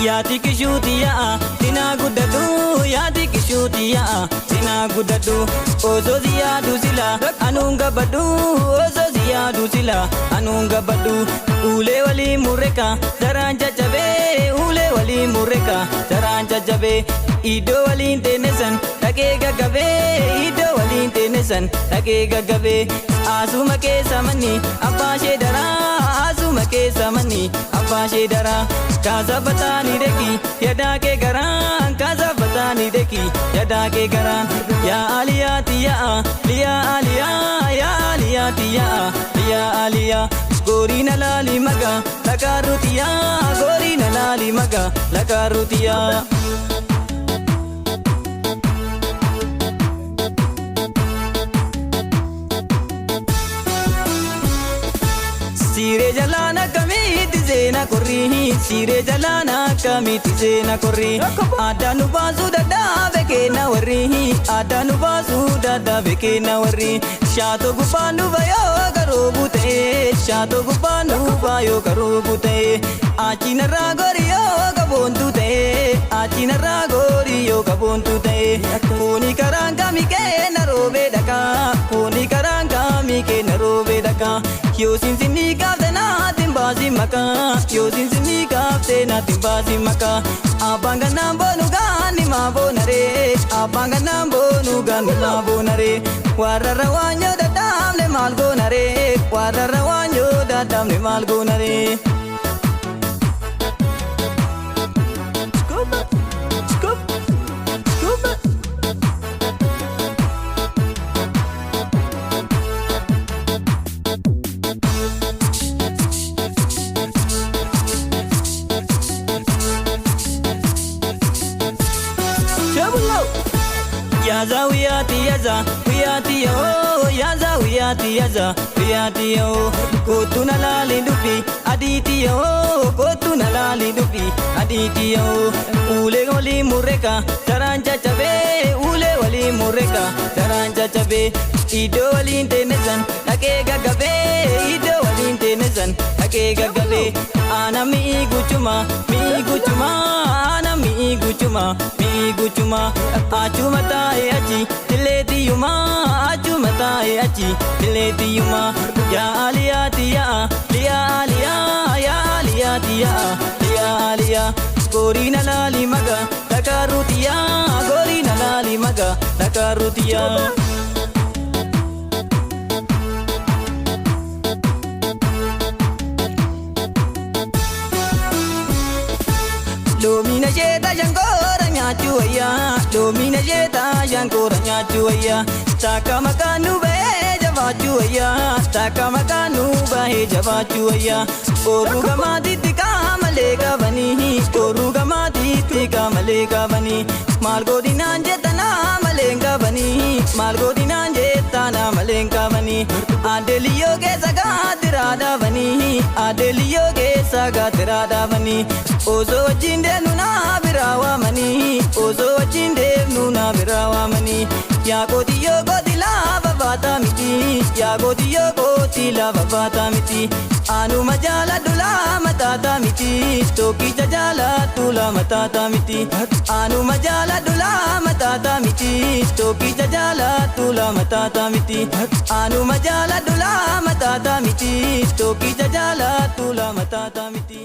yaa xiqiishuu tiyyaa sinaa gudadhuu yaa xiqiishuu tiyyaa sinaa gudadhuu osoo si yaadu sila anuun gabbadhu osoo si yaadu sila anuun gabbadhu ulee walii murreeka daraan caccabee ulee walii murreeka daraan caccabee iddoo waliin teenesan dhaqee gaggabee iddoo waliin teenesan dhaqee gaggabee asuma keessa manni abbaa ishee daraa asuma keessa manni abbaa ishee daraa kaasa bataanii deeki yadaa kee garaan kaasa bataanii deeki yadaa kee garaan yaa aliyaa tiyyaa liyaa aliyaa yaa aliyaa tiyyaa liyaa aliyaa gooriina laali maga lakaaruu tiyyaa gooriina laali maga lakaaruu tiyyaa. Siree jalaana kamitti seena korrii siree jalaana kamitti seena korrii aadaa nu baasuu dadhabe kenna warri aadaa nu baasuu dadhabe kenna warri shaatoo gubbaan dhufa yoo garuu buutee shaatoo gubbaan dhufa yoo garuu buutee achinarraa gorii yoo gaboontu ta'ee achinarraa gorii yoo gaboontu ta'ee kuni karaan kamii kenna roobee dhakaa kuni karaan kamii kenna roobee dhakaa yoo sinsinni kaafte naatiin baasii makaa yoo sinsinni kaafte naatiin baasii makaa abbaan gannaan boonu gaanni maa boonaree abbaan gannaan boonu gaanni maa boonaree warrarra waan yoo dadhaabne maal goonaree warrarra waan yoo dadhaabne maal goonaree. Yaza wiyati yaza wiyati yo yaza wiyati yaza wiyati yo kotuna lali dupi aditi yo kotuna lali dupi aditi yo ule wali murreka daraan caccabee ule wali murreka daraan caccabee iddoo waliin teenesan dhaqee gaggabee iddoo waliin teenesan dhaqee gaggabee ana mi'i guchuma ana mi'i guchuma achuma taa'e achi tileetiyuma achuma taa'e achi tileetiyuma yaa aliyaa tiyyaa liyaa aliyaa yaa aliyaa tiyyaa liyaa aliyaa gooriina laali maga lakaaruu tiyyaa gooriina laali maga lakaaruu tiyyaa. Loomina jeeta shankoora nyaachuu wayyaa loomina jeeta shankoora nyaachuu wayyaa takka maqaan nu bahee jabaachuu wayyaa takka maqaan nu bahee jabaachuu wayyaa ooluu gamaatitti qaamalee qabanii ooluu gamaatitti qaamalee qabanii maal godinaan jettanaa malee qabanii maal godinaan jettanaa malee qabanii adeeliyyoo keessa gaatiraa dhaabanii adeeliyyoo keessa gaatiraa dhaabanii osoo wajjin deemnu naa biraa waamanii osoo wajjin deemnu naa biraa waamanii yaa qotiyyoo qooti lafa baataa miti yaa qotiyyoo qooti lafa baataa miti anuma jaaladhu lama taataa miti tokkicha jaaladhu lama taataa miti anuma jaaladhu lama taataa miti tokkicha jaaladhu lama taataa miti anuma jaaladhu lama taataa miti tokkicha jaaladhu lama taataa miti.